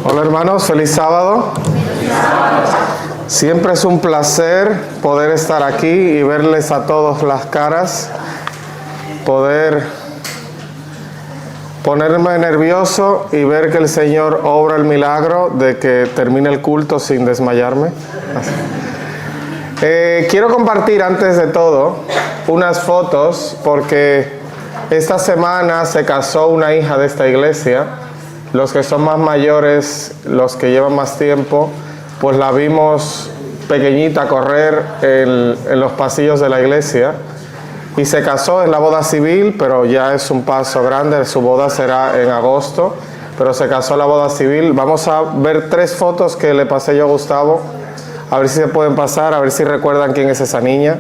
Hola hermanos, feliz sábado. Siempre es un placer poder estar aquí y verles a todos las caras, poder ponerme nervioso y ver que el Señor obra el milagro de que termine el culto sin desmayarme. Quiero compartir antes de todo unas fotos porque esta semana se casó una hija de esta iglesia. Los que son más mayores, los que llevan más tiempo, pues la vimos pequeñita correr en los pasillos de la iglesia y se casó en la boda civil, pero ya es un paso grande. Su boda será en agosto, pero se casó en la boda civil. Vamos a ver 3 fotos que le pasé yo a Gustavo, a ver si se pueden pasar, a ver si recuerdan quién es esa niña.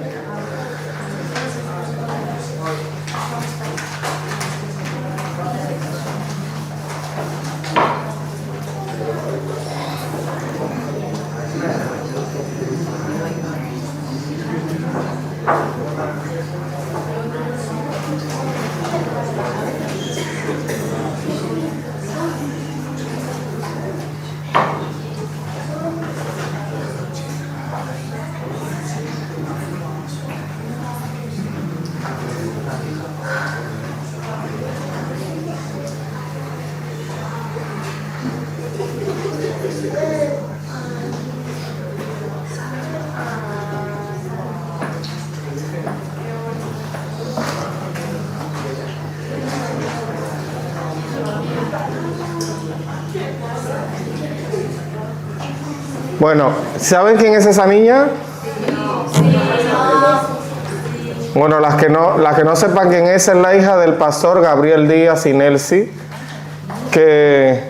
Bueno, ¿saben quién es esa niña? Bueno, las que no sepan quién es la hija del pastor Gabriel Díaz y Nelsi, que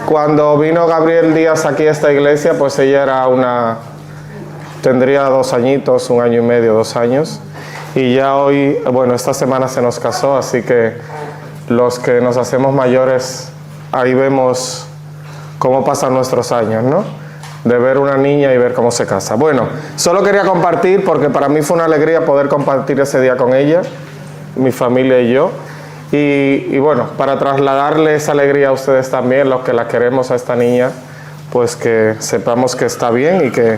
cuando vino Gabriel Díaz aquí a esta iglesia, pues ella tendría 2 añitos, 1 año y medio, 2 años, y ya hoy, bueno, esta semana se nos casó, así que los que nos hacemos mayores, ahí vemos cómo pasan nuestros años, ¿no? De ver una niña y ver cómo se casa. Bueno, solo quería compartir porque para mí fue una alegría poder compartir ese día con ella, mi familia y yo. Y bueno, para trasladarle esa alegría a ustedes también, los que la queremos a esta niña, pues que sepamos que está bien y que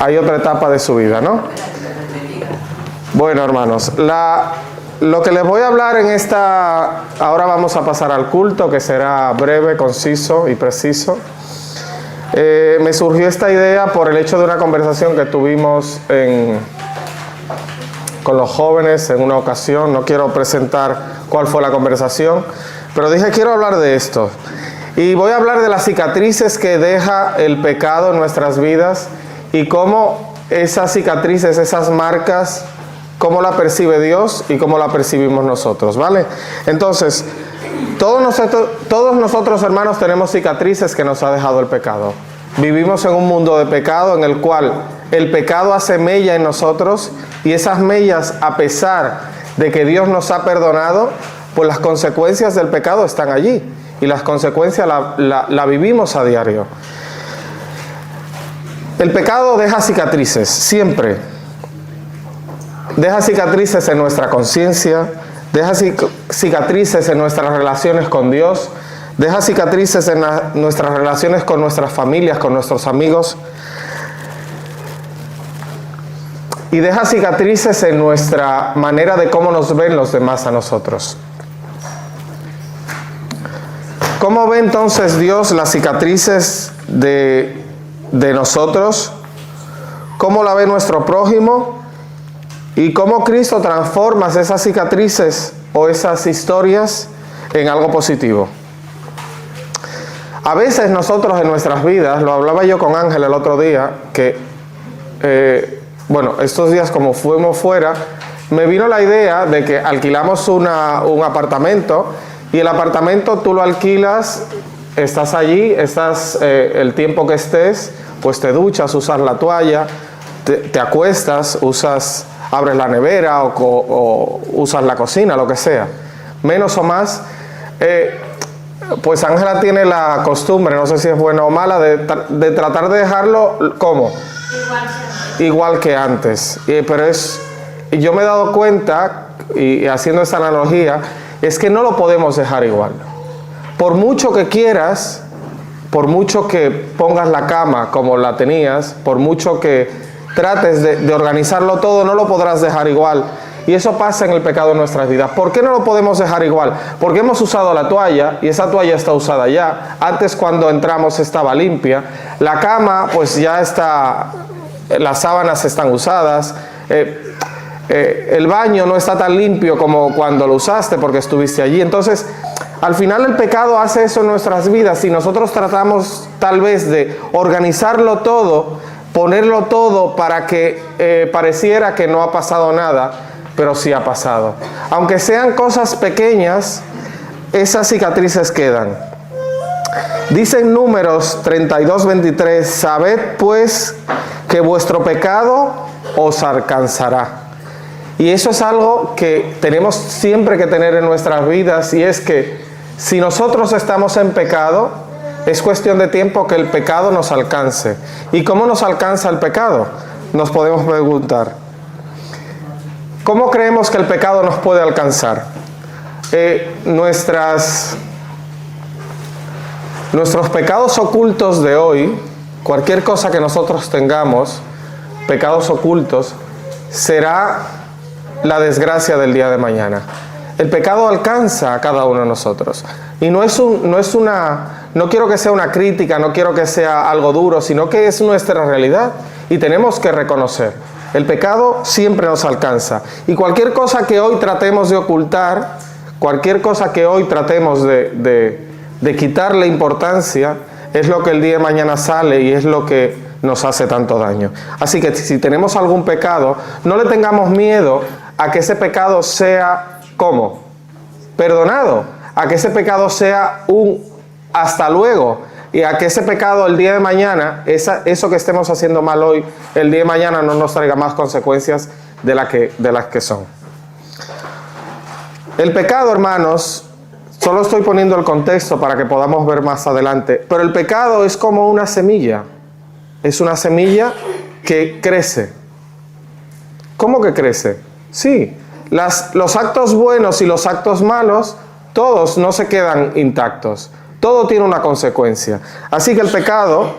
hay otra etapa de su vida, ¿no? Bueno, hermanos, lo que les voy a hablar ahora vamos a pasar al culto, que será breve, conciso y preciso. Me surgió esta idea por el hecho de una conversación que tuvimos con los jóvenes en una ocasión. No quiero presentar cuál fue la conversación, pero dije quiero hablar de esto. Y voy a hablar de las cicatrices que deja el pecado en nuestras vidas y cómo esas cicatrices, esas marcas, cómo la percibe Dios y cómo la percibimos nosotros, ¿vale? Entonces, todos nosotros, hermanos, tenemos cicatrices que nos ha dejado el pecado. Vivimos en un mundo de pecado en el cual el pecado hace mella en nosotros y esas mellas, a pesar de que Dios nos ha perdonado, pues las consecuencias del pecado están allí y las consecuencias la vivimos a diario. El pecado deja cicatrices, siempre. Deja cicatrices en nuestra conciencia, deja cicatrices en nuestras relaciones con Dios, deja cicatrices en nuestras relaciones con nuestras familias, con nuestros amigos, y deja cicatrices en nuestra manera de cómo nos ven los demás a nosotros. ¿Cómo ve entonces Dios las cicatrices de nosotros? ¿Cómo la ve nuestro prójimo? Y cómo Cristo transforma esas cicatrices o esas historias en algo positivo. A veces nosotros en nuestras vidas, lo hablaba yo con Ángel el otro día, que estos días como fuimos fuera, me vino la idea de que alquilamos un apartamento y el apartamento tú lo alquilas, estás allí, el tiempo que estés, pues te duchas, usas la toalla, te acuestas, abres la nevera o usas la cocina, lo que sea. Menos o más, pues Ángela tiene la costumbre, no sé si es buena o mala, de tratar de dejarlo, ¿cómo? Igual que antes. Pero yo me he dado cuenta, y haciendo esta analogía, es que no lo podemos dejar igual. por mucho que quieras, por mucho que pongas la cama como la tenías, por mucho que trates de organizarlo todo, no lo podrás dejar igual. Y eso pasa en el pecado en nuestras vidas. ¿Por qué no lo podemos dejar igual? Porque hemos usado la toalla y esa toalla está usada ya. Antes, cuando entramos, estaba limpia. La cama, pues ya está, las sábanas están usadas. El baño no está tan limpio como cuando lo usaste porque estuviste allí. Entonces, al final el pecado hace eso en nuestras vidas y nosotros tratamos tal vez de organizarlo todo, ponerlo todo para que pareciera que no ha pasado nada, pero sí ha pasado. Aunque sean cosas pequeñas, esas cicatrices quedan. Dice en Números 32:23, sabed pues que vuestro pecado os alcanzará. Y eso es algo que tenemos siempre que tener en nuestras vidas, y es que si nosotros estamos en pecado, es cuestión de tiempo que el pecado nos alcance. ¿Y cómo nos alcanza el pecado? Nos podemos preguntar. ¿Cómo creemos que el pecado nos puede alcanzar? Nuestros pecados ocultos de hoy, cualquier cosa que nosotros tengamos, pecados ocultos, será la desgracia del día de mañana. El pecado alcanza a cada uno de nosotros. Y no quiero que sea una crítica, no quiero que sea algo duro, sino que es nuestra realidad y tenemos que reconocer. El pecado siempre nos alcanza. Y cualquier cosa que hoy tratemos de ocultar, cualquier cosa que hoy tratemos de quitarle importancia, es lo que el día de mañana sale y es lo que nos hace tanto daño. Así que si tenemos algún pecado, no le tengamos miedo a que ese pecado sea, ¿cómo? Perdonado. A que ese pecado sea un hasta luego. Y a que ese pecado el día de mañana, eso que estemos haciendo mal hoy, el día de mañana no nos traiga más consecuencias de las que son. El pecado, hermanos, solo estoy poniendo el contexto para que podamos ver más adelante, pero el pecado es como una semilla. Es una semilla que crece. ¿Cómo que crece? Sí, los actos buenos y los actos malos, todos no se quedan intactos. Todo tiene una consecuencia. Así que el pecado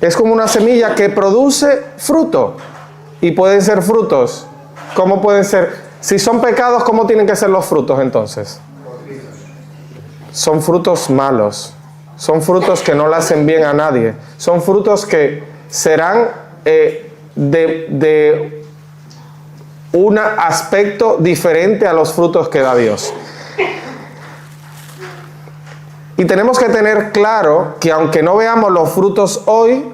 es como una semilla que produce fruto. Y pueden ser frutos. ¿Cómo pueden ser? Si son pecados, ¿cómo tienen que ser los frutos entonces? Son frutos malos. Son frutos que no le hacen bien a nadie. Son frutos que serán de un aspecto diferente a los frutos que da Dios. Y tenemos que tener claro que aunque no veamos los frutos hoy,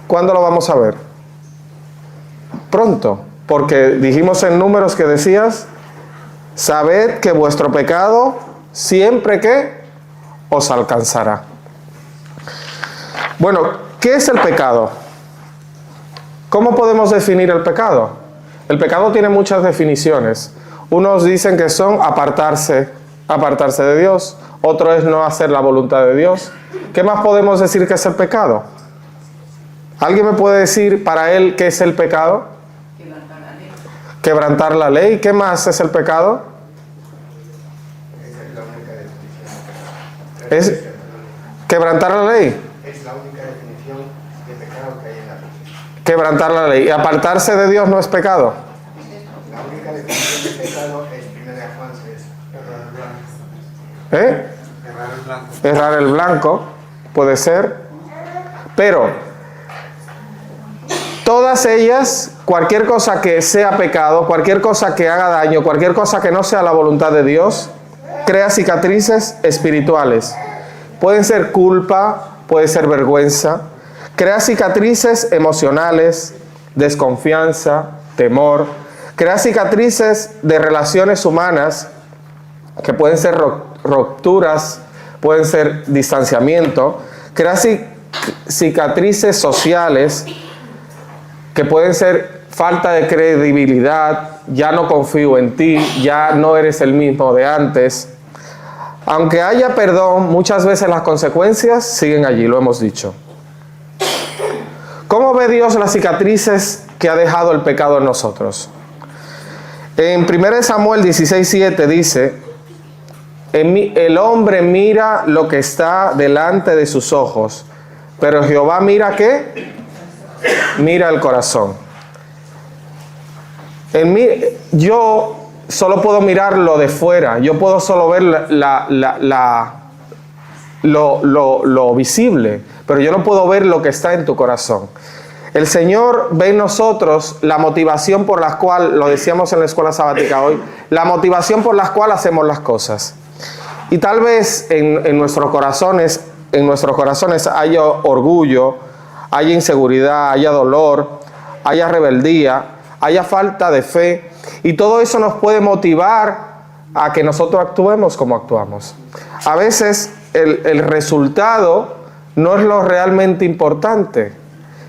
¿cuándo lo vamos a ver? Pronto. Porque dijimos en Números que decías, sabed que vuestro pecado siempre que os alcanzará. Bueno, ¿qué es el pecado? ¿Cómo podemos definir el pecado? El pecado tiene muchas definiciones. Unos dicen que son apartarse de Dios. Otro es no hacer la voluntad de Dios. ¿Qué más podemos decir que es el pecado? ¿Alguien me puede decir para él qué es el pecado? Quebrantar la ley. Quebrantar la ley. ¿Qué más es el pecado? Esa es la única definición. ¿Es quebrantar la ley? Es la única definición de pecado que hay en la Biblia. Quebrantar la ley. ¿Y apartarse de Dios no es pecado? La única definición de pecado es 1 Juan 6. ¿Eh? Errar el blanco. Errar el blanco, puede ser. Pero todas ellas, cualquier cosa que sea pecado, cualquier cosa que haga daño, cualquier cosa que no sea la voluntad de Dios, crea cicatrices espirituales. Pueden ser culpa, puede ser vergüenza. Crea cicatrices emocionales, desconfianza, temor. Crea cicatrices de relaciones humanas que pueden ser rupturas, pueden ser distanciamiento. Crea cicatrices sociales que pueden ser falta de credibilidad, ya no confío en ti, ya no eres el mismo de antes. Aunque haya perdón, muchas veces las consecuencias siguen allí, lo hemos dicho. ¿Cómo ve Dios las cicatrices que ha dejado el pecado en nosotros? En 1 Samuel 16:7 dice, El hombre mira lo que está delante de sus ojos, pero Jehová mira ¿qué? Mira el corazón. Yo solo puedo mirar lo de fuera, yo puedo solo ver lo visible, pero yo no puedo ver lo que está en tu corazón. El Señor ve en nosotros la motivación por la cual, lo decíamos en la escuela sabática hoy, la motivación por la cual hacemos las cosas. Y tal vez en nuestros corazones haya orgullo, haya inseguridad, haya dolor, haya rebeldía, haya falta de fe, y todo eso nos puede motivar a que nosotros actuemos como actuamos. A veces el resultado no es lo realmente importante,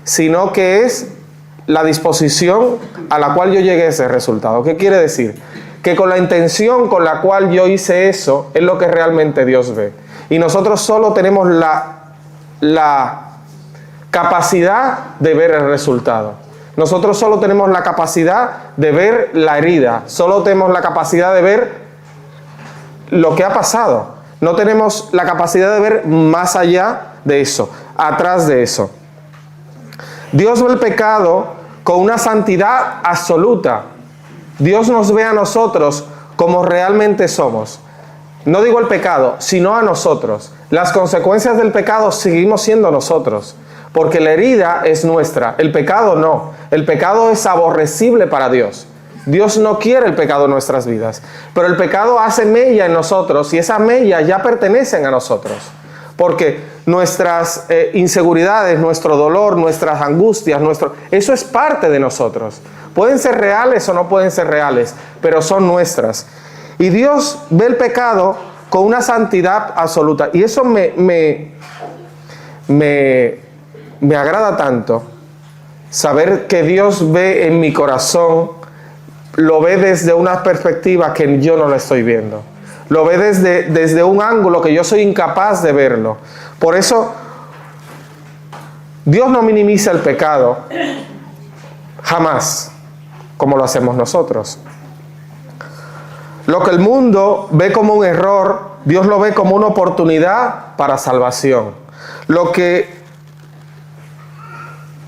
sino que es la disposición a la cual yo llegué a ese resultado. ¿Qué quiere decir? Que con la intención con la cual yo hice eso es lo que realmente Dios ve. Y nosotros solo tenemos la capacidad de ver el resultado. Nosotros solo tenemos la capacidad de ver la herida. Solo tenemos la capacidad de ver lo que ha pasado. No tenemos la capacidad de ver más allá de eso, atrás de eso. Dios ve el pecado con una santidad absoluta. Dios nos ve a nosotros como realmente somos. No digo el pecado, sino a nosotros. Las consecuencias del pecado seguimos siendo nosotros, porque la herida es nuestra, el pecado no. El pecado es aborrecible para Dios. Dios no quiere el pecado en nuestras vidas, pero el pecado hace mella en nosotros y esas mellas ya pertenecen a nosotros. Porque nuestras inseguridades, nuestro dolor, nuestras angustias, eso es parte de nosotros. Pueden ser reales o no pueden ser reales, pero son nuestras. Y Dios ve el pecado con una santidad absoluta. Y eso me agrada tanto. Saber que Dios ve en mi corazón, lo ve desde una perspectiva que yo no la estoy viendo. Lo ve desde un ángulo que yo soy incapaz de verlo. Por eso, Dios no minimiza el pecado, jamás, como lo hacemos nosotros. Lo que el mundo ve como un error, Dios lo ve como una oportunidad para salvación. Lo que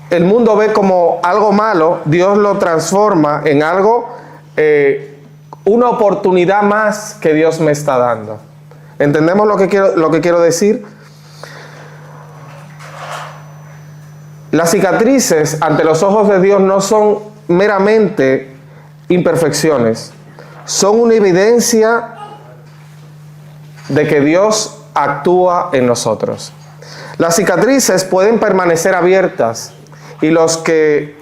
el mundo ve como algo malo, Dios lo transforma en algo, una oportunidad más que Dios me está dando. ¿Entendemos lo que quiero decir? Las cicatrices ante los ojos de Dios no son meramente imperfecciones, son una evidencia de que Dios actúa en nosotros. Las cicatrices pueden permanecer abiertas y los que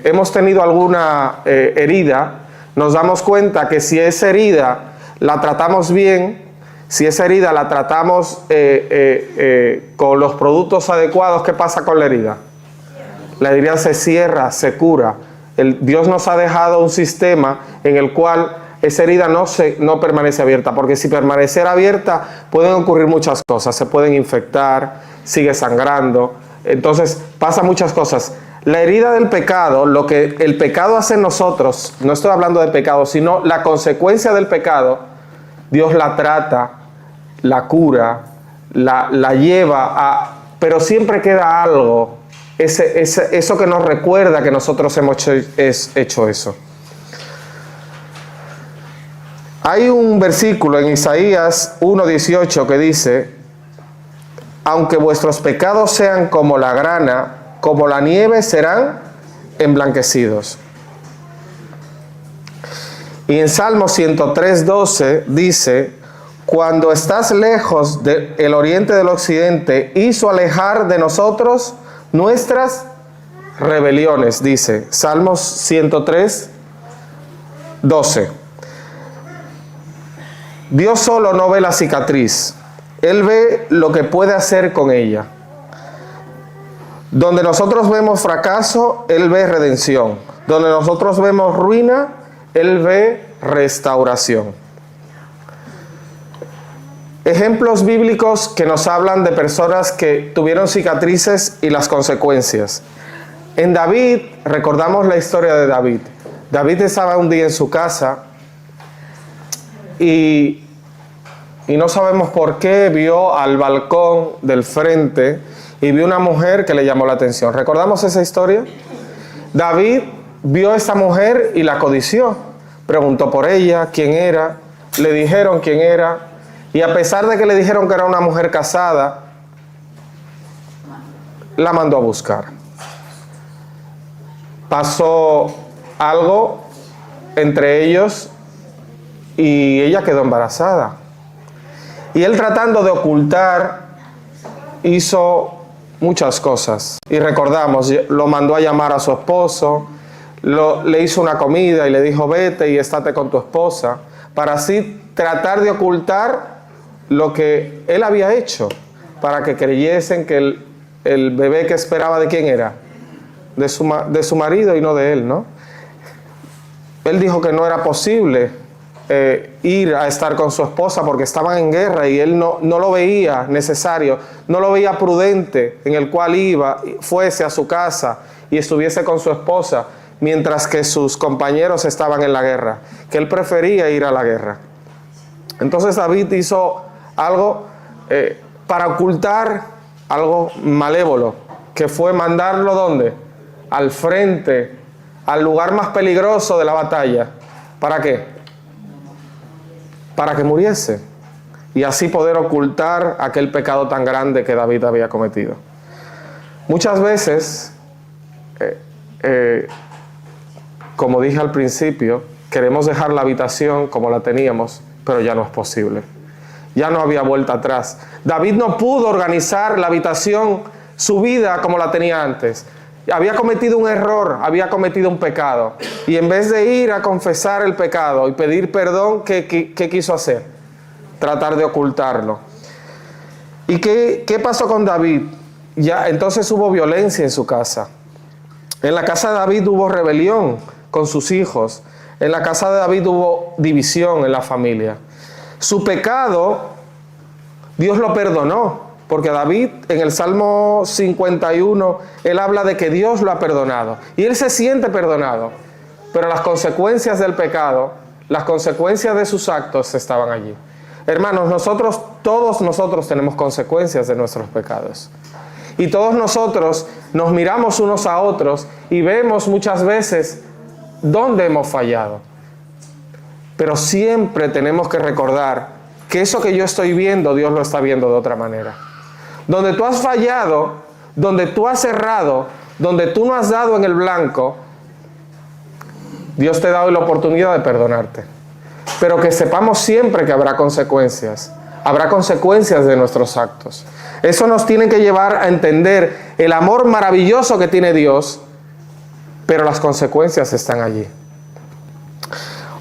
hemos tenido alguna herida, nos damos cuenta que si esa herida la tratamos bien, si esa herida la tratamos con los productos adecuados, ¿qué pasa con la herida? La herida se cierra, se cura. Dios nos ha dejado un sistema en el cual esa herida no permanece abierta, porque si permaneciera abierta pueden ocurrir muchas cosas, se pueden infectar, sigue sangrando, entonces pasan muchas cosas. La herida del pecado, lo que el pecado hace en nosotros, no estoy hablando de pecado, sino la consecuencia del pecado, Dios la trata, la cura, la lleva pero siempre queda algo, eso que nos recuerda que nosotros hemos hecho eso. Hay un versículo en Isaías 1:18 que dice: aunque vuestros pecados sean como la grana, como la nieve serán emblanquecidos. Y en Salmo 103:12 dice: cuando estás lejos del oriente del occidente, hizo alejar de nosotros nuestras rebeliones, dice Salmos 103:12. Dios solo no ve la cicatriz, Él ve lo que puede hacer con ella. Donde nosotros vemos fracaso, Él ve redención. Donde nosotros vemos ruina, Él ve restauración. Ejemplos bíblicos que nos hablan de personas que tuvieron cicatrices y las consecuencias. En David, recordamos la historia de David. David estaba un día en su casa y no sabemos por qué vio al balcón del frente y vio una mujer que le llamó la atención. ¿Recordamos esa historia? David vio a esa mujer y la codició. Preguntó por ella, quién era, le dijeron quién era, y a pesar de que le dijeron que era una mujer casada, la mandó a buscar. Pasó algo entre ellos y ella quedó embarazada. Y él, tratando de ocultar, hizo muchas cosas. Y recordamos, lo mandó a llamar a su esposo, le hizo una comida y le dijo, vete y estate con tu esposa, para así tratar de ocultar lo que él había hecho, para que creyesen que el bebé que esperaba, ¿de quién era? De su marido y no de él, ¿no? Él dijo que no era posible ir a estar con su esposa porque estaban en guerra y él no lo veía necesario, no lo veía prudente, en el cual fuese a su casa y estuviese con su esposa mientras que sus compañeros estaban en la guerra, que él prefería ir a la guerra. Entonces David hizo algo para ocultar algo malévolo, que fue mandarlo ¿dónde? Al frente, al lugar más peligroso de la batalla. ¿Para qué? Para que muriese y así poder ocultar aquel pecado tan grande que David había cometido. Muchas veces, como dije al principio, queremos dejar la habitación como la teníamos, pero ya no es posible. Ya no había vuelta atrás. David no pudo organizar la habitación, su vida como la tenía antes. Había cometido un error, había cometido un pecado. Y en vez de ir a confesar el pecado y pedir perdón, ¿qué quiso hacer? Tratar de ocultarlo. ¿Y qué pasó con David? Ya entonces hubo violencia en su casa. En la casa de David hubo rebelión con sus hijos. En la casa de David hubo división en la familia. Su pecado, Dios lo perdonó. Porque David, en el Salmo 51, él habla de que Dios lo ha perdonado. Y él se siente perdonado. Pero las consecuencias del pecado, las consecuencias de sus actos estaban allí. Hermanos, todos nosotros tenemos consecuencias de nuestros pecados. Y todos nosotros nos miramos unos a otros y vemos muchas veces dónde hemos fallado. Pero siempre tenemos que recordar que eso que yo estoy viendo, Dios lo está viendo de otra manera. Donde tú has fallado, donde tú has errado, donde tú no has dado en el blanco, Dios te da hoy la oportunidad de perdonarte. Pero que sepamos siempre que habrá consecuencias de nuestros actos. Eso nos tiene que llevar a entender el amor maravilloso que tiene Dios, pero las consecuencias están allí.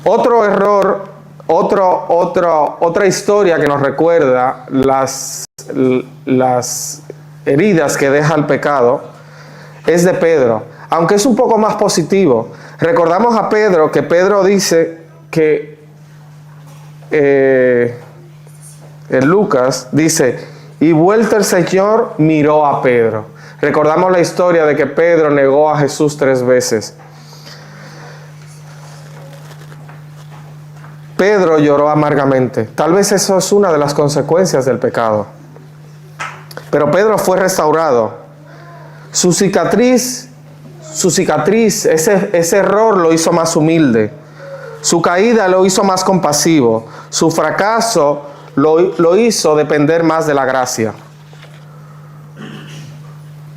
Otro error, otra historia que nos recuerda las heridas que deja el pecado es de Pedro, aunque es un poco más positivo. Recordamos a Pedro, que Pedro dice que en Lucas dice, y vuelto el Señor miró a Pedro. Recordamos la historia de que Pedro negó a Jesús 3 veces. Pedro lloró amargamente. Tal vez eso es una de las consecuencias del pecado. Pero Pedro fue restaurado. Su cicatriz, ese error lo hizo más humilde. Su caída lo hizo más compasivo. Su fracaso lo hizo depender más de la gracia.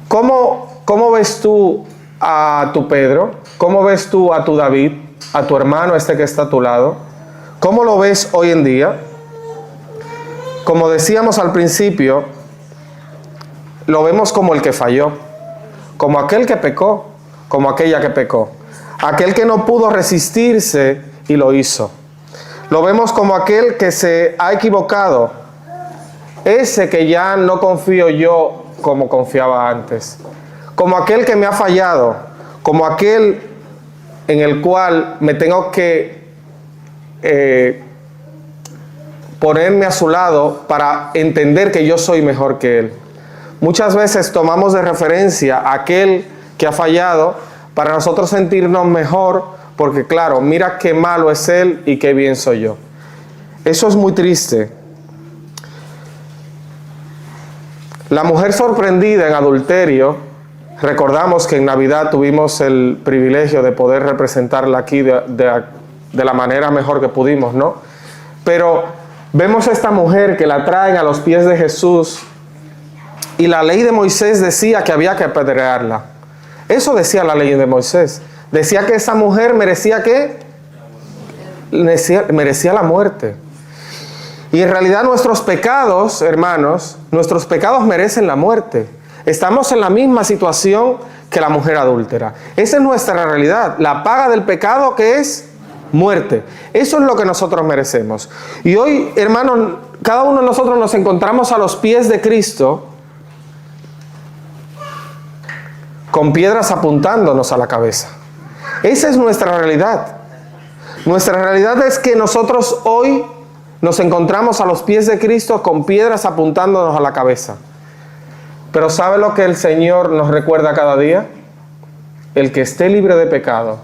¿Cómo ves tú a tu Pedro? ¿Cómo ves tú a tu David? A tu hermano que está a tu lado. ¿Cómo lo ves hoy en día? Como decíamos al principio, lo vemos como el que falló, como aquel que pecó, como aquella que pecó, aquel que no pudo resistirse y lo hizo. Lo vemos como aquel que se ha equivocado, ese que ya no confío yo como confiaba antes, como aquel que me ha fallado, como aquel en el cual me tengo que ponerme a su lado para entender que yo soy mejor que él. Muchas veces tomamos de referencia a aquel que ha fallado para nosotros sentirnos mejor, porque claro, mira qué malo es él y qué bien soy yo. Eso es muy triste. La mujer sorprendida en adulterio, recordamos que en Navidad tuvimos el privilegio de poder representarla aquí de la manera mejor que pudimos, ¿no? Pero vemos a esta mujer que la traen a los pies de Jesús y la ley de Moisés decía que había que apedrearla. Eso decía la ley de Moisés. Decía que esa mujer merecía ¿qué? Merecía la muerte. Y en realidad nuestros pecados, hermanos, nuestros pecados merecen la muerte. Estamos en la misma situación que la mujer adúltera. Esa es nuestra realidad. La paga del pecado, que es muerte. Eso es lo que nosotros merecemos. Y hoy, hermanos, cada uno de nosotros nos encontramos a los pies de Cristo con piedras apuntándonos a la cabeza. Esa es nuestra realidad. Nuestra realidad es que nosotros hoy nos encontramos a los pies de Cristo con piedras apuntándonos a la cabeza. Pero ¿sabe lo que el Señor nos recuerda cada día? El que esté libre de pecado,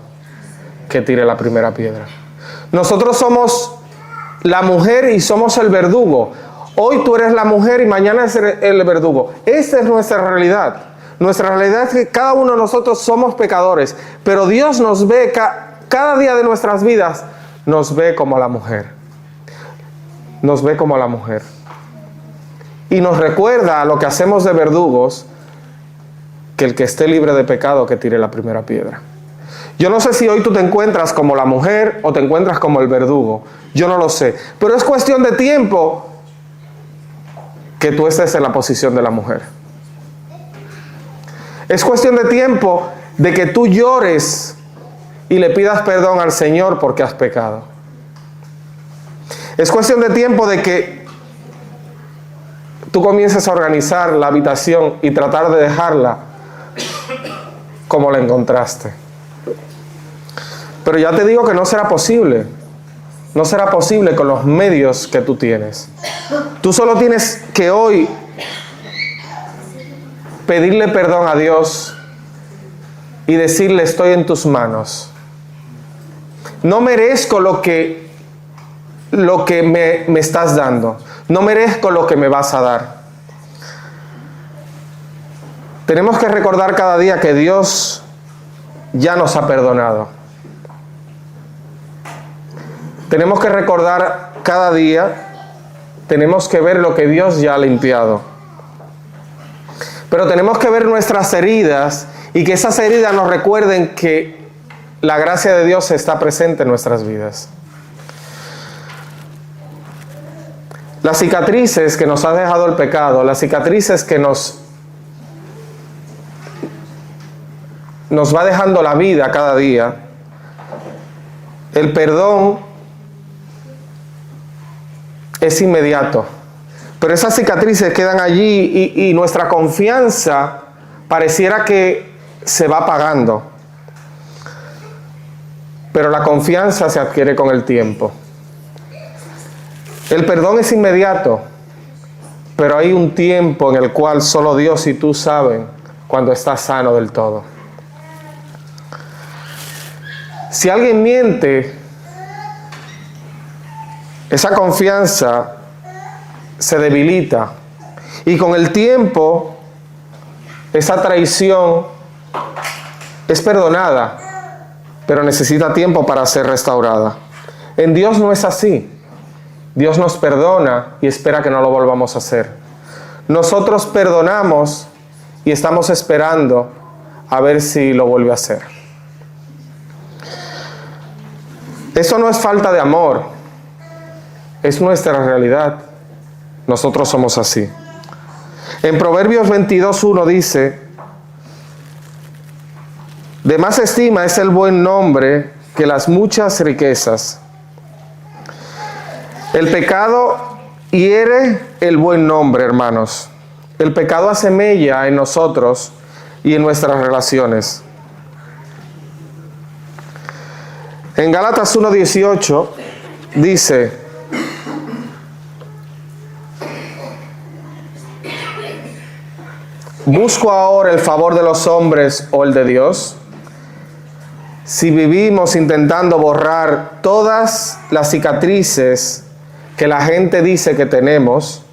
que tire la primera piedra. Nosotros somos la mujer y somos el verdugo. Hoy tú eres la mujer y mañana es el verdugo. Esta es nuestra realidad. Nuestra realidad es que cada uno de nosotros somos pecadores, pero Dios nos ve cada día de nuestras vidas, nos ve como la mujer. Nos ve como la mujer. Y nos recuerda a lo que hacemos de verdugos, que el que esté libre de pecado, que tire la primera piedra. Yo no sé si hoy tú te encuentras como la mujer o te encuentras como el verdugo. Yo no lo sé. Pero es cuestión de tiempo que tú estés en la posición de la mujer. Es cuestión de tiempo de que tú llores y le pidas perdón al Señor porque has pecado. Es cuestión de tiempo de que tú comiences a organizar la habitación y tratar de dejarla como la encontraste. Pero ya te digo que no será posible. No será posible con los medios que tú tienes. Tú solo tienes que hoy pedirle perdón a Dios y decirle: estoy en tus manos. No merezco lo que me estás dando. No merezco lo que me vas a dar. Tenemos que recordar cada día que Dios ya nos ha perdonado. Tenemos que recordar cada día, tenemos que ver lo que Dios ya ha limpiado. Pero tenemos que ver nuestras heridas y que esas heridas nos recuerden que la gracia de Dios está presente en nuestras vidas. Las cicatrices que nos ha dejado el pecado, las cicatrices que nos va dejando la vida cada día, el perdón es inmediato. Pero esas cicatrices quedan allí y nuestra confianza pareciera que se va apagando. Pero la confianza se adquiere con el tiempo. El perdón es inmediato, pero hay un tiempo en el cual solo Dios y tú saben cuando estás sano del todo. Si alguien miente, esa confianza se debilita y con el tiempo esa traición es perdonada, pero necesita tiempo para ser restaurada. En Dios no es así. Dios nos perdona y espera que no lo volvamos a hacer. Nosotros perdonamos y estamos esperando a ver si lo vuelve a hacer. Eso no es falta de amor, es nuestra realidad. Nosotros somos así. En Proverbios 22:1 dice: de más estima es el buen nombre que las muchas riquezas. El pecado hiere el buen nombre, hermanos. El pecado hace mella en nosotros y en nuestras relaciones. En Gálatas 1:18 dice: ¿busco ahora el favor de los hombres o el de Dios? Si vivimos intentando borrar todas las cicatrices que la gente dice que tenemos,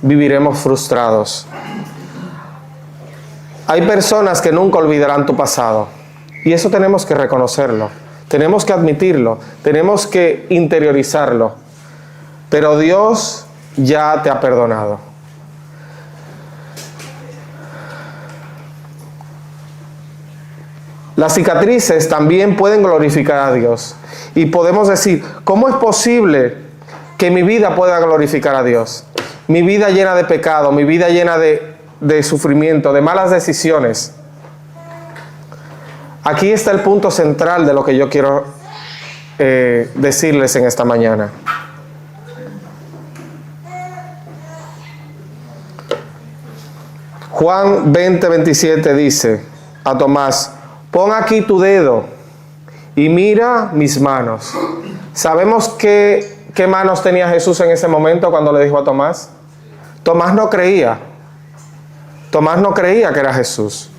viviremos frustrados. Hay personas que nunca olvidarán tu pasado, y eso tenemos que reconocerlo, tenemos que admitirlo, tenemos que interiorizarlo, pero Dios ya te ha perdonado. Las cicatrices también pueden glorificar a Dios, y podemos decir, ¿cómo es posible que mi vida pueda glorificar a Dios? Mi vida llena de pecado, mi vida llena de sufrimiento, de malas decisiones. Aquí está el punto central de lo que yo quiero decirles en esta mañana. Juan 20:27 dice a Tomás, pon aquí tu dedo y mira mis manos. ¿Sabemos qué manos tenía Jesús en ese momento cuando le dijo a Tomás? Tomás no creía. Tomás no creía que era Jesús.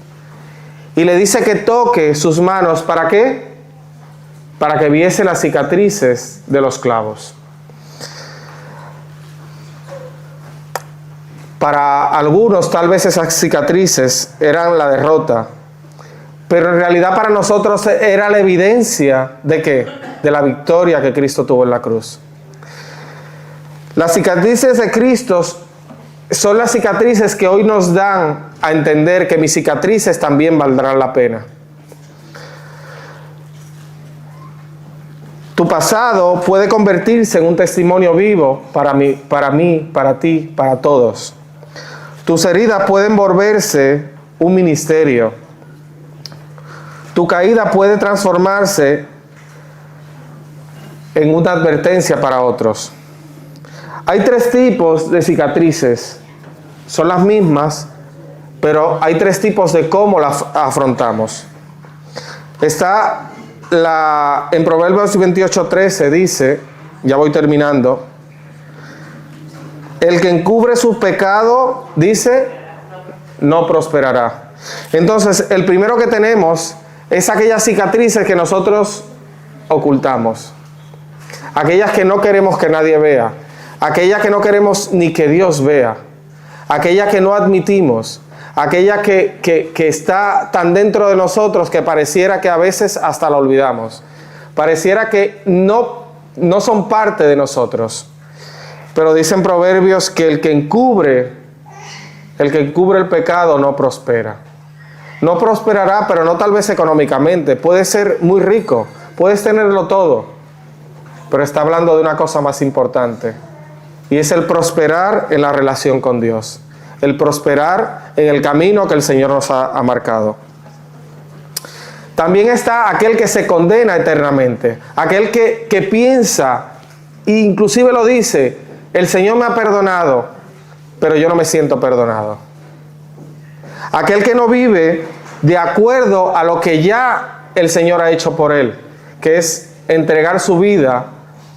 Y le dice que toque sus manos, ¿para qué? Para que viese las cicatrices de los clavos. Para algunos tal vez esas cicatrices eran la derrota, pero en realidad para nosotros era la evidencia ¿de qué? De la victoria que Cristo tuvo en la cruz. Las cicatrices de Cristo son las cicatrices que hoy nos dan a entender que mis cicatrices también valdrán la pena. Tu pasado puede convertirse en un testimonio vivo para mí, para ti, para todos. Tus heridas pueden volverse un ministerio. Tu caída puede transformarse en una advertencia para otros. Hay 3 tipos de cicatrices. Son las mismas, pero hay 3 tipos de cómo las afrontamos. Está en Proverbios 28:13 dice, ya voy terminando, el que encubre su pecado, dice, no prosperará. Entonces, el primero que tenemos es aquellas cicatrices que nosotros ocultamos. Aquellas que no queremos que nadie vea. Aquellas que no queremos ni que Dios vea. Aquella que no admitimos. Aquella que está tan dentro de nosotros que pareciera que a veces hasta la olvidamos. Pareciera que no son parte de nosotros. Pero dicen Proverbios que el que encubre el pecado no prospera. No prosperará, pero no tal vez económicamente. Puede ser muy rico, puedes tenerlo todo. Pero está hablando de una cosa más importante. Y es el prosperar en la relación con Dios. El prosperar en el camino que el Señor nos ha marcado. También está aquel que se condena eternamente. Aquel que piensa, e inclusive lo dice, el Señor me ha perdonado, pero yo no me siento perdonado. Aquel que no vive de acuerdo a lo que ya el Señor ha hecho por él, que es entregar su vida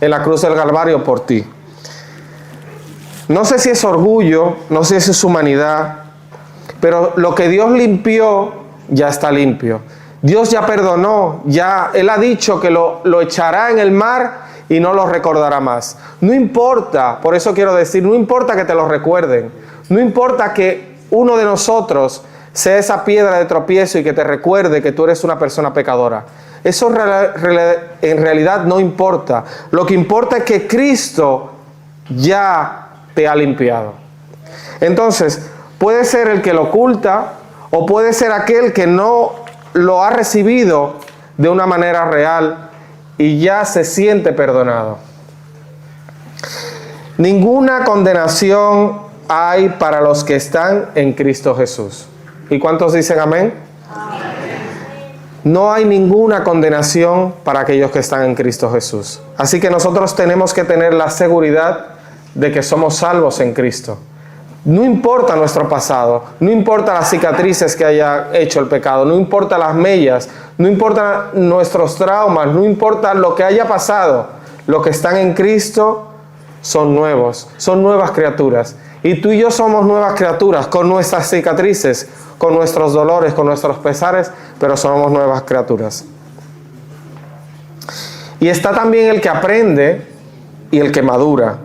en la cruz del Calvario por ti. No sé si es orgullo, no sé si es humanidad, pero lo que Dios limpió, ya está limpio. Dios ya perdonó, ya Él ha dicho que lo echará en el mar y no lo recordará más. No importa, por eso quiero decir, no importa que te lo recuerden, no importa que uno de nosotros sea esa piedra de tropiezo y que te recuerde que tú eres una persona pecadora. Eso en realidad no importa. Lo que importa es que Cristo ya te ha limpiado. Entonces, puede ser el que lo oculta o puede ser aquel que no lo ha recibido de una manera real y ya se siente perdonado. Ninguna condenación hay para los que están en Cristo Jesús. ¿Y cuántos dicen amén? Amén. No hay ninguna condenación para aquellos que están en Cristo Jesús. Así que nosotros tenemos que tener la seguridad de que somos salvos en Cristo. No importa nuestro pasado, no importa las cicatrices que haya hecho el pecado, no importa las mellas, no importa nuestros traumas, no importa lo que haya pasado. Los que están en Cristo son nuevos, son nuevas criaturas. Y tú y yo somos nuevas criaturas, con nuestras cicatrices, con nuestros dolores, con nuestros pesares, pero somos nuevas criaturas. Y está también el que aprende y el que madura.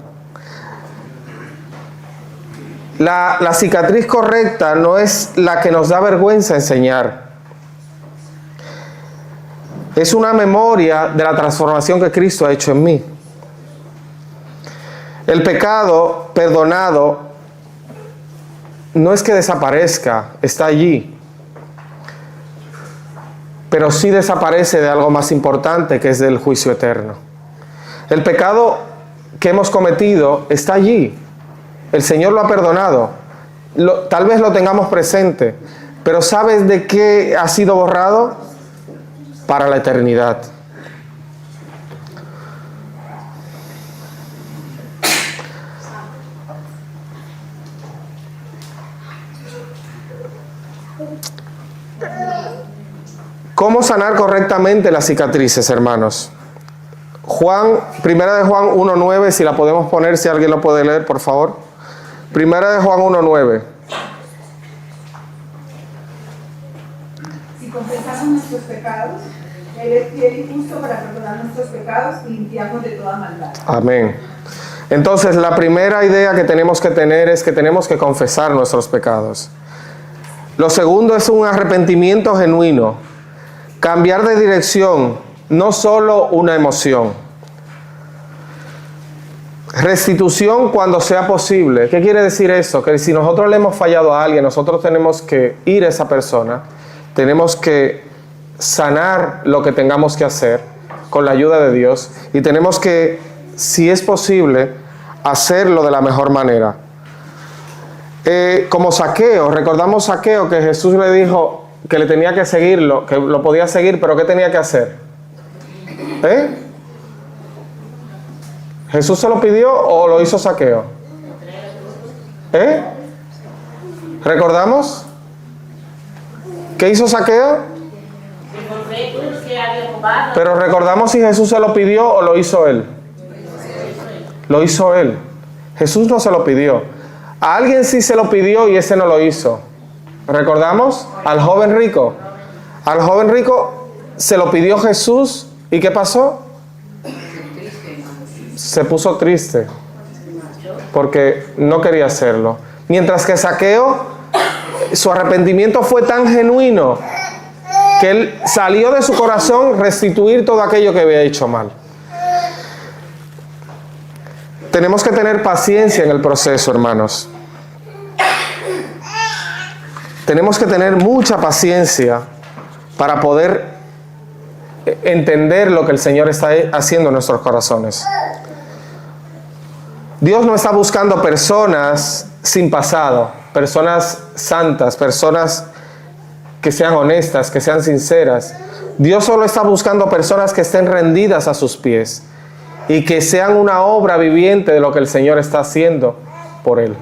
La cicatriz correcta no es la que nos da vergüenza enseñar. Es una memoria de la transformación que Cristo ha hecho en mí. El pecado perdonado no es que desaparezca, está allí. Pero sí desaparece de algo más importante, que es del juicio eterno. El pecado que hemos cometido está allí. El Señor lo ha perdonado. Tal vez lo tengamos presente, pero ¿sabes de qué ha sido borrado? Para la eternidad. ¿Cómo sanar correctamente las cicatrices, hermanos? Primera de Juan 1:9, si la podemos poner, si alguien lo puede leer, por favor. Primera de Juan 1:9. Si confesamos nuestros pecados, Él es fiel y justo para perdonar nuestros pecados y limpiarnos de toda maldad. Amén. Entonces, la primera idea que tenemos que tener es que tenemos que confesar nuestros pecados. Lo segundo es un arrepentimiento genuino. Cambiar de dirección, no solo una emoción. Restitución cuando sea posible. ¿Qué quiere decir eso? Que si nosotros le hemos fallado a alguien, nosotros tenemos que ir a esa persona, tenemos que sanar lo que tengamos que hacer con la ayuda de Dios y tenemos que, si es posible, hacerlo de la mejor manera. Como Zaqueo, recordamos Zaqueo que Jesús le dijo que le tenía que seguirlo, que lo podía seguir, pero ¿qué tenía que hacer? ¿Jesús se lo pidió o lo hizo Zaqueo? ¿Recordamos? ¿Qué hizo Zaqueo? Pero recordamos si Jesús se lo pidió o lo hizo él. Lo hizo él. Jesús no se lo pidió. A alguien sí se lo pidió y ese no lo hizo. ¿Recordamos? Al joven rico. Al joven rico se lo pidió Jesús. ¿Y qué pasó? Se puso triste. Porque no quería hacerlo. Mientras que Zaqueo, su arrepentimiento fue tan genuino que él salió de su corazón restituir todo aquello que había hecho mal. Tenemos que tener paciencia en el proceso, hermanos. Tenemos que tener mucha paciencia para poder entender lo que el Señor está haciendo en nuestros corazones. Dios no está buscando personas sin pasado, personas santas, personas que sean honestas, que sean sinceras. Dios solo está buscando personas que estén rendidas a sus pies y que sean una obra viviente de lo que el Señor está haciendo por Él.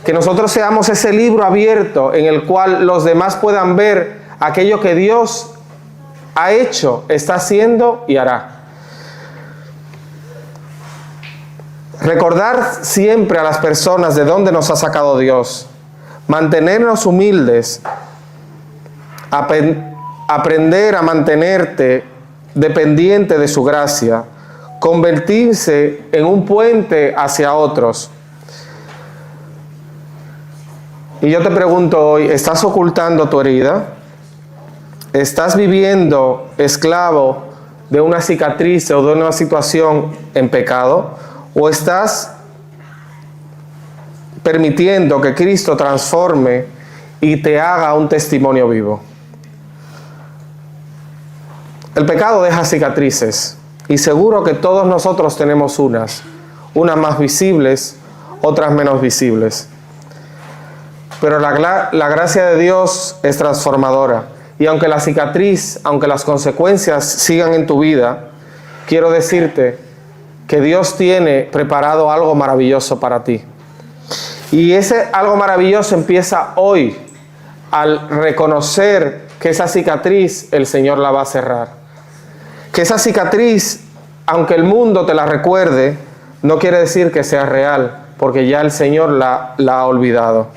Que nosotros seamos ese libro abierto en el cual los demás puedan ver aquello que Dios ha hecho, está haciendo y hará. Recordar siempre a las personas de dónde nos ha sacado Dios. Mantenernos humildes. Aprender a mantenerte dependiente de su gracia. Convertirse en un puente hacia otros. Y yo te pregunto hoy, ¿estás ocultando tu herida? ¿Estás viviendo esclavo de una cicatriz o de una situación en pecado? ¿O estás permitiendo que Cristo transforme y te haga un testimonio vivo? El pecado deja cicatrices y seguro que todos nosotros tenemos unas más visibles, otras menos visibles. Pero la gracia de Dios es transformadora. Y aunque la cicatriz, aunque las consecuencias sigan en tu vida, quiero decirte que Dios tiene preparado algo maravilloso para ti. Y ese algo maravilloso empieza hoy, al reconocer que esa cicatriz el Señor la va a cerrar. Que esa cicatriz, aunque el mundo te la recuerde, no quiere decir que sea real, porque ya el Señor la ha olvidado.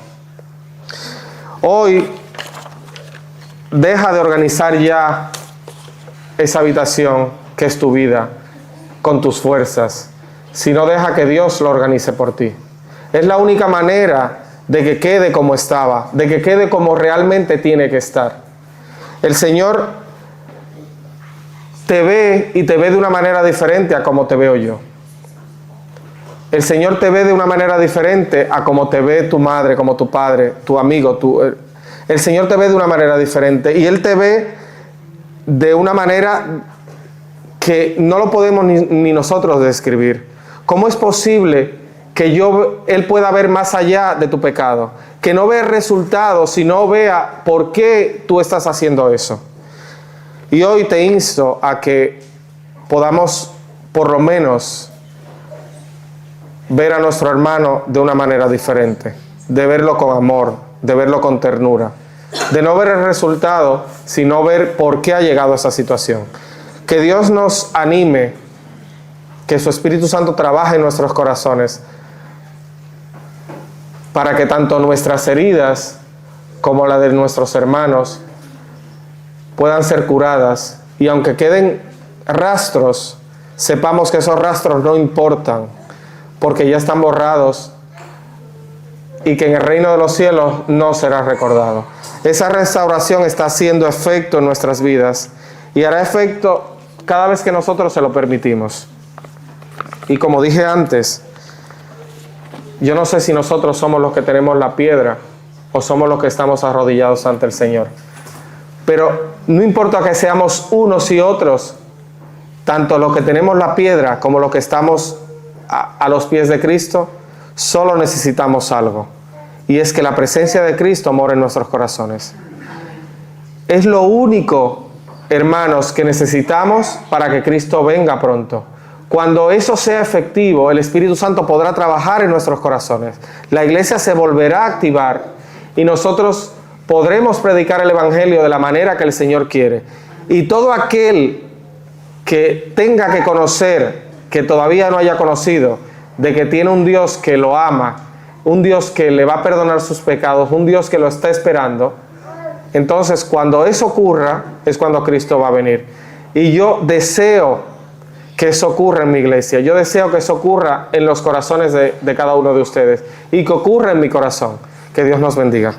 Hoy, deja de organizar ya esa habitación que es tu vida con tus fuerzas sino deja que Dios lo organice por ti. Es la única manera de que quede como estaba, de que quede como realmente tiene que estar. El Señor te ve y te ve de una manera diferente a como te veo yo. El Señor te ve de una manera diferente a como te ve tu madre, como tu padre, tu amigo. El Señor te ve de una manera diferente y Él te ve de una manera que no lo podemos ni nosotros describir. ¿Cómo es posible que Él pueda ver más allá de tu pecado? Que no vea el resultado, sino vea por qué tú estás haciendo eso. Y hoy te insto a que podamos, por lo menos, ver a nuestro hermano de una manera diferente, de verlo con amor, de verlo con ternura, de no ver el resultado, sino ver por qué ha llegado a esa situación. Que Dios nos anime, que su Espíritu Santo trabaje en nuestros corazones, para que tanto nuestras heridas como la de nuestros hermanos puedan ser curadas, y aunque queden rastros, sepamos que esos rastros no importan, porque ya están borrados y que en el reino de los cielos no será recordado. Esa restauración está haciendo efecto en nuestras vidas y hará efecto cada vez que nosotros se lo permitimos. Y como dije antes, yo no sé si nosotros somos los que tenemos la piedra o somos los que estamos arrodillados ante el Señor. Pero no importa que seamos unos y otros, tanto los que tenemos la piedra como los que estamos a los pies de Cristo, solo necesitamos algo. Y es que la presencia de Cristo mora en nuestros corazones. Es lo único, hermanos, que necesitamos para que Cristo venga pronto. Cuando eso sea efectivo, el Espíritu Santo podrá trabajar en nuestros corazones. La iglesia se volverá a activar y nosotros podremos predicar el Evangelio de la manera que el Señor quiere. Y todo aquel que tenga que conocer, que todavía no haya conocido, de que tiene un Dios que lo ama, un Dios que le va a perdonar sus pecados, un Dios que lo está esperando, entonces cuando eso ocurra es cuando Cristo va a venir. Y yo deseo que eso ocurra en mi iglesia, yo deseo que eso ocurra en los corazones de cada uno de ustedes y que ocurra en mi corazón. Que Dios nos bendiga.